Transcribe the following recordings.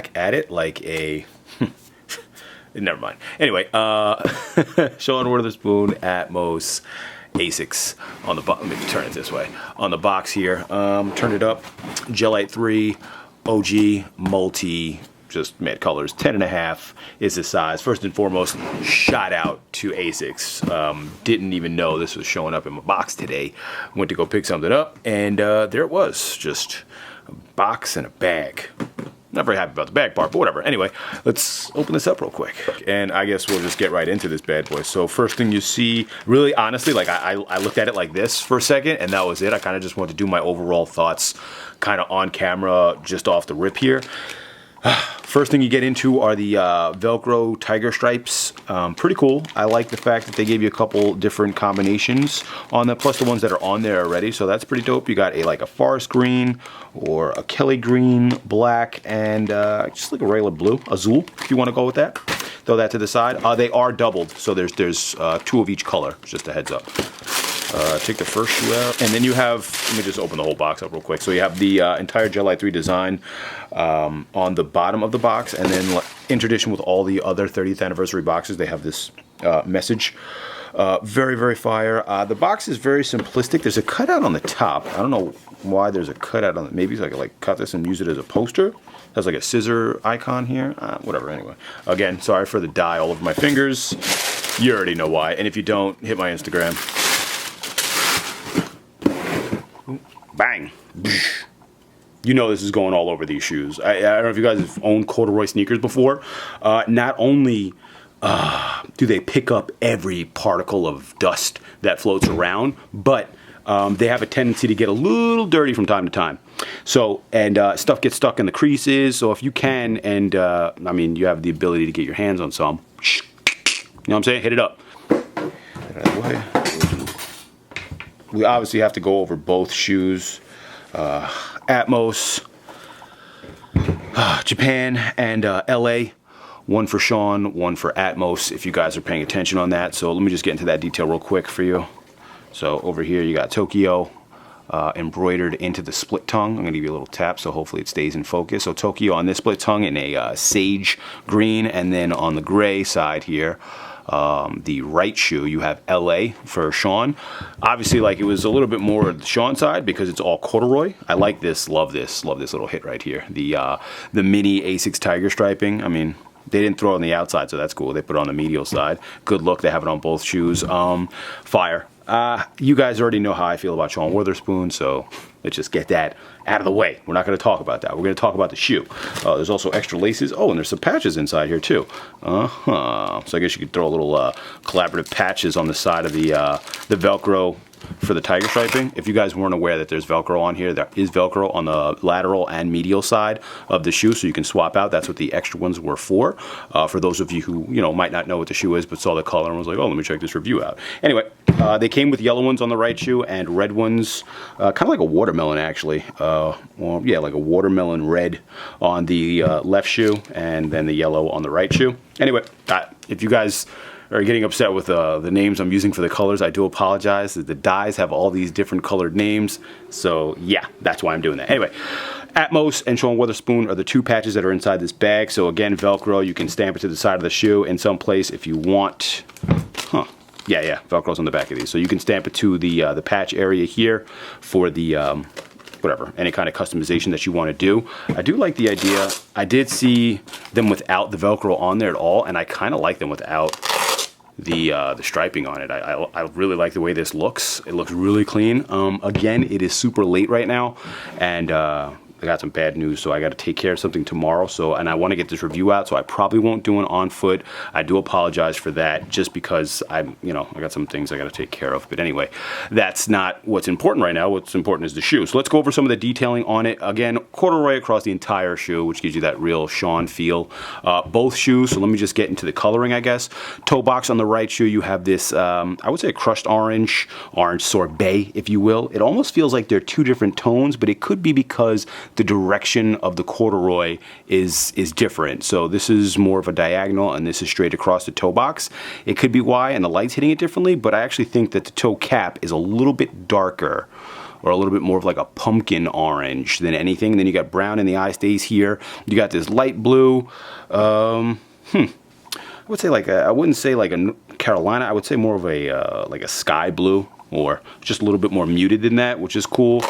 back at it like a... Never mind. Anyway, Sean Wotherspoon, Atmos, ASICS on the bottom. Let me turn it this way. On the box here. Turn it up. GEL-Lyte III, OG, multi, just matte colors. 10.5 is the size. First and foremost, shout out to ASICS. Didn't even know this was showing up in my box today. Went to go pick something up, and there it was. Just a box and a bag. Not very happy about the bag part, but whatever. Anyway, let's open this up real quick. And I guess we'll just get right into this bad boy. So first thing you see, really honestly, like I looked at it like this for a second, and that was it. I kind of just wanted to do my overall thoughts kind of on camera, just off the rip here. First thing you get into are the Velcro Tiger stripes. Pretty cool. I like the fact that they gave you a couple different combinations on them, plus the ones that are on there already. So that's pretty dope. You got like a forest green or a Kelly green, black, and just like a regular blue, azul, if you want to go with that. Throw that to the side. They are doubled, so there's two of each color. Just a heads up. Take the first shoe out, and then you have, let me just open the whole box up real quick. So you have the entire GEL-Lyte III design on the bottom of the box, and then in tradition with all the other 30th anniversary boxes, they have this message. Very, very fire. The box is very simplistic. There's a cutout on the top. I don't know why there's a cutout on it. Maybe so I could like cut this and use it as a poster. Has like a scissor icon here. Whatever, anyway. Again, sorry for the dye all over my fingers. You already know why. And if you don't, hit my Instagram. Bang. You know this is going all over these shoes. I don't know if you guys have owned corduroy sneakers before. Not only do they pick up every particle of dust that floats around, but they have a tendency to get a little dirty from time to time. So, and stuff gets stuck in the creases. So if you can, and I mean, you have the ability to get your hands on some, you know what I'm saying? Hit it up. We obviously have to go over both shoes. Atmos, Japan, and LA. One for Sean, one for Atmos, if you guys are paying attention on that. So let me just get into that detail real quick for you. So over here you got Tokyo embroidered into the split tongue. I'm going to give you a little tap so hopefully it stays in focus. So Tokyo on this split tongue in a sage green, and then on the gray side here, the right shoe, you have LA for Sean. Obviously, like, it was a little bit more the Sean side because it's all corduroy. I like this, love this little hit right here. The mini ASICS Tiger striping. I mean, they didn't throw it on the outside, so that's cool. They put it on the medial side. Good look. They have it on both shoes. Fire. You guys already know how I feel about Sean Wotherspoon, so let's just get that out of the way. We're not going to talk about that. We're going to talk about the shoe. There's also extra laces. Oh, and there's some patches inside here too. So I guess you could throw a little collaborative patches on the side of the Velcro for the tiger striping. If you guys weren't aware that there's Velcro on here, there is Velcro on the lateral and medial side of the shoe, so you can swap out. That's what the extra ones were for. For those of you who, you know, might not know what the shoe is but saw the color and was like, oh, let me check this review out. Anyway, they came with yellow ones on the right shoe and red ones, kind of like a watermelon actually. Well, yeah, like a watermelon red on the left shoe, and then the yellow on the right shoe. Anyway, if you guys are getting upset with the names I'm using for the colors, I do apologize. The dyes have all these different colored names, so yeah, that's why I'm doing that. Anyway, Atmos and Sean Wotherspoon are the two patches that are inside this bag. So again, Velcro, you can stamp it to the side of the shoe in some place if you want. Yeah, Velcro's on the back of these. So you can stamp it to the patch area here for the whatever, any kind of customization that you want to do. I do like the idea. I did see them without the Velcro on there at all, and I kind of like them without the striping on it. I really like the way this looks. It looks really clean. Again, it is super late right now, and I got some bad news, so I got to take care of something tomorrow. So, and I want to get this review out, so I probably won't do it on foot. I do apologize for that, just because I got some things I got to take care of. But anyway, that's not what's important right now. What's important is the shoe. So let's go over some of the detailing on it. Again, corduroy across the entire shoe, which gives you that real Sean feel. Both shoes. So let me just get into the coloring, I guess. Toe box on the right shoe, you have this, I would say, crushed orange sorbet, if you will. It almost feels like they're two different tones, but it could be because the direction of the corduroy is different. So this is more of a diagonal, and this is straight across the toe box. It could be why, and the light's hitting it differently, but I actually think that the toe cap is a little bit darker or a little bit more of like a pumpkin orange than anything. And then you got brown in the eye stays here. You got this light blue. I would say like I wouldn't say like a Carolina. I would say more of a like a sky blue, or just a little bit more muted than that, which is cool.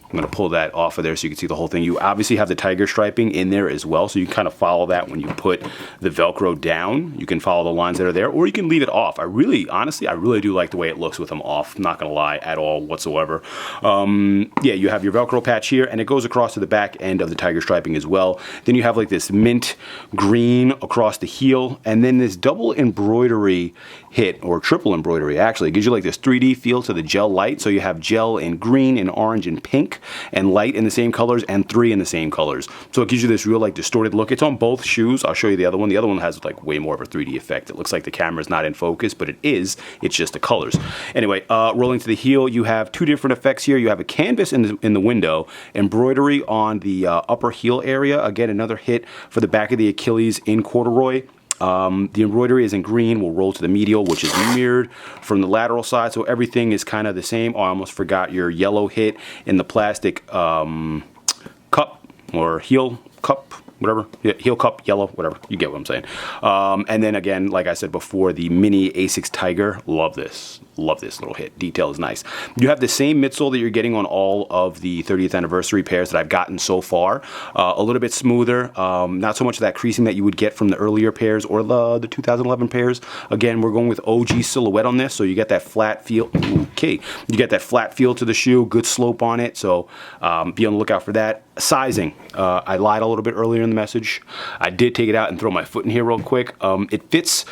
I'm going to pull that off of there so you can see the whole thing. You obviously have the tiger striping in there as well, so you can kind of follow that when you put the Velcro down. You can follow the lines that are there, or you can leave it off. Honestly, I really do like the way it looks with them off. I'm not going to lie at all whatsoever. Yeah, you have your Velcro patch here, and it goes across to the back end of the tiger striping as well. Then you have like this mint green across the heel, and then this double embroidery hit, or triple embroidery actually. It gives you like this 3D feel to the GEL-Lyte. So you have gel in green and orange and pink, and light in the same colors, and 3 in the same colors. So it gives you this real like distorted look. It's on both shoes. I'll show you the other one. The other one has like way more of a 3D effect. It looks like the camera's not in focus, but it is. It's just the colors. Anyway, rolling to the heel, you have 2 different effects here. You have a canvas in the window, embroidery on the upper heel area. Again, another hit for the back of the Achilles in corduroy. The embroidery is in green. We'll roll to the medial, which is mirrored from the lateral side, so everything is kind of the same. Oh, I almost forgot your yellow hit in the plastic cup, or heel cup, whatever. Yeah, heel cup, yellow, whatever. You get what I'm saying. And then again, like I said before, the mini ASICS Tiger. Love this. Love this little hit. Detail is nice. You have the same midsole that you're getting on all of the 30th anniversary pairs that I've gotten so far. A little bit smoother. Not so much of that creasing that you would get from the earlier pairs or the 2011 pairs. Again, we're going with OG silhouette on this, so you get that flat feel. Okay, you get that flat feel to the shoe. Good slope on it, so be on the lookout for that. Sizing. I lied a little bit earlier in the message. I did take it out and throw my foot in here real quick. It fits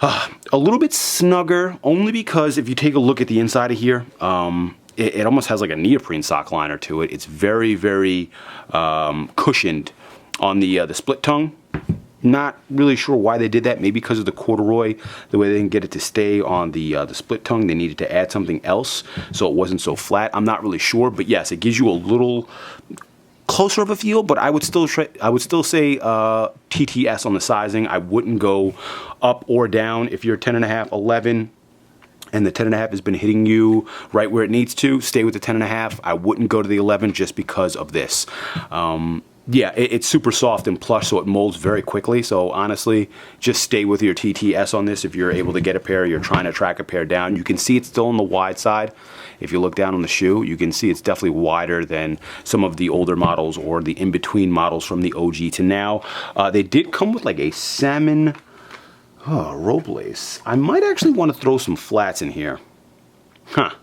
a little bit snugger, only because if you take a look at the inside of here, it almost has like a neoprene sock liner to it. It's very, very cushioned on the split tongue. Not really sure why they did that. Maybe because of the corduroy, the way they didn't get it to stay on the split tongue. They needed to add something else so it wasn't so flat. I'm not really sure, but yes, it gives you a little closer of a feel, but I would still say TTS on the sizing. I wouldn't go up or down. If you're 10.5, 11, and the 10.5 has been hitting you right where it needs to, stay with the 10.5. I wouldn't go to the 11 just because of this. Yeah, it's super soft and plush, so it molds very quickly. So honestly, just stay with your TTS on this if you're able to get a pair, you're trying to track a pair down. You can see it's still on the wide side. If you look down on the shoe, you can see it's definitely wider than some of the older models or the in-between models from the OG to now. They did come with like a salmon rope lace. I might actually want to throw some flats in here. I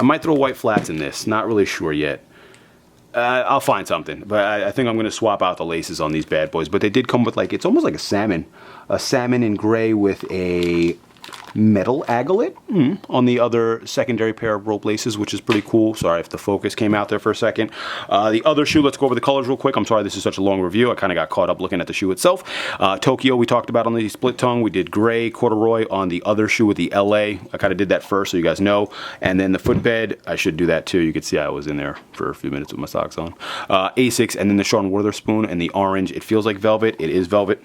might throw white flats in this. Not really sure yet. I'll find something, but I think I'm going to swap out the laces on these bad boys. But they did come with like, it's almost like a salmon in gray with a metal agate on the other secondary pair of rope laces, which is pretty cool. Sorry if the focus came out there for a second. The other shoe, let's go over the colors real quick. I'm sorry this is such a long review. I kind of got caught up looking at the shoe itself. Tokyo we talked about on the split tongue. We did gray corduroy on the other shoe with the LA. I kind of did that first so you guys know. And then the footbed, I should do that too. You could see I was in there for a few minutes with my socks on. ASICS, and then the Sean Wotherspoon and the orange. It feels like velvet. It is velvet.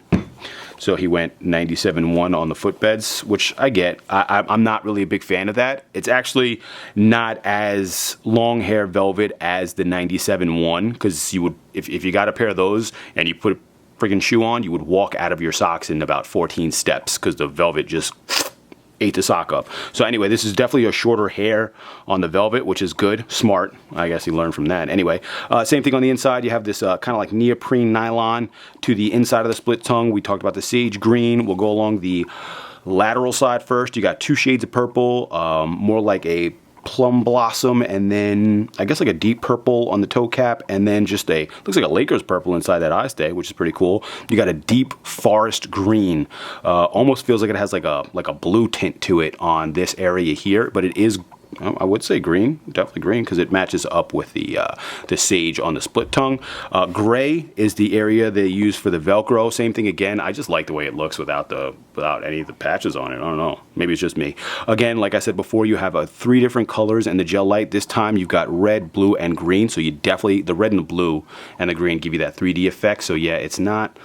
So he went 97.1 on the footbeds, which I get. I'm not really a big fan of that. It's actually not as long hair velvet as the 97.1, because you would, if you got a pair of those and you put a freaking shoe on, you would walk out of your socks in about 14 steps because the velvet just ate the sock up. So anyway, this is definitely a shorter hair on the velvet, which is good. Smart. I guess he learned from that. Anyway, same thing on the inside. You have this kind of like neoprene nylon to the inside of the split tongue. We talked about the sage green. We'll go along the lateral side first. You got 2 shades of purple, more like a plum blossom, and then I guess like a deep purple on the toe cap, and then just looks like a Lakers purple inside that eye stay, which is pretty cool. You got a deep forest green, almost feels like it has like a blue tint to it on this area here, but it is, I would say green, definitely green, because it matches up with the sage on the split tongue. Gray is the area they use for the Velcro. Same thing again. I just like the way it looks without any of the patches on it. I don't know. Maybe it's just me. Again, like I said before, you have 3 different colors in the GEL-Lyte. This time you've got red, blue, and green. So you definitely, the red and the blue and the green give you that 3D effect. So yeah, it's not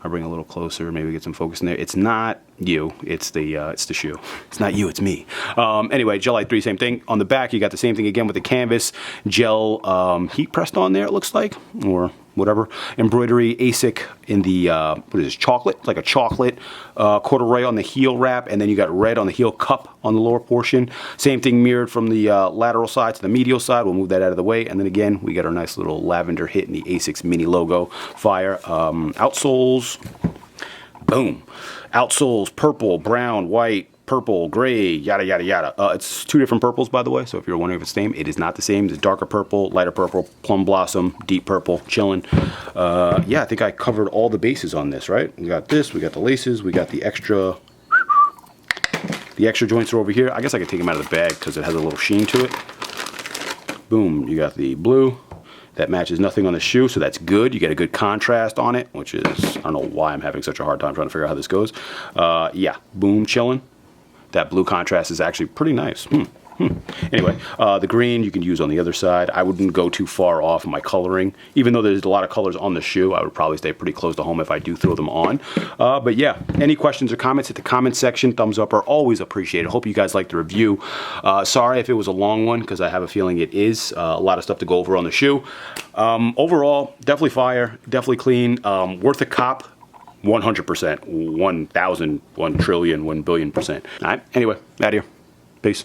I'll bring it a little closer, maybe get some focus in there. It's not you, it's the shoe. It's not you, it's me. Anyway, GEL-Lyte III, same thing. On the back, you got the same thing again with the canvas gel heat pressed on there, it looks like, or whatever. Embroidery ASIC in the, what is this, chocolate? It's like a chocolate corduroy on the heel wrap, and then you got red on the heel cup on the lower portion. Same thing mirrored from the lateral side to the medial side. We'll move that out of the way. And then again, we got our nice little lavender hit in the ASICS mini logo. Fire. Outsoles. Boom. Outsoles, purple, brown, white, purple, gray, yada, yada, yada. It's two different purples, by the way, so if you're wondering if it's the same, it is not the same. It's darker purple, lighter purple, plum blossom, deep purple, chillin'. Yeah, I think I covered all the bases on this, right? We got this, we got the laces, we got the extra joints are over here. I guess I could take them out of the bag because it has a little sheen to it. Boom, you got the blue. That matches nothing on the shoe, so that's good. You get a good contrast on it, which is, I don't know why I'm having such a hard time trying to figure out how this goes. Yeah, boom, chillin'. That blue contrast is actually pretty nice. Anyway, the green you can use on the other side. I wouldn't go too far off my coloring. Even though there's a lot of colors on the shoe, I would probably stay pretty close to home if I do throw them on. But yeah, any questions or comments, hit the comment section. Thumbs up are always appreciated. Hope you guys liked the review. Sorry if it was a long one, because I have a feeling it is. A lot of stuff to go over on the shoe. Overall, definitely fire, definitely clean, worth a cop. 100%, 1,000, 1 trillion, 1 billion%. All right, anyway, out of here. Peace.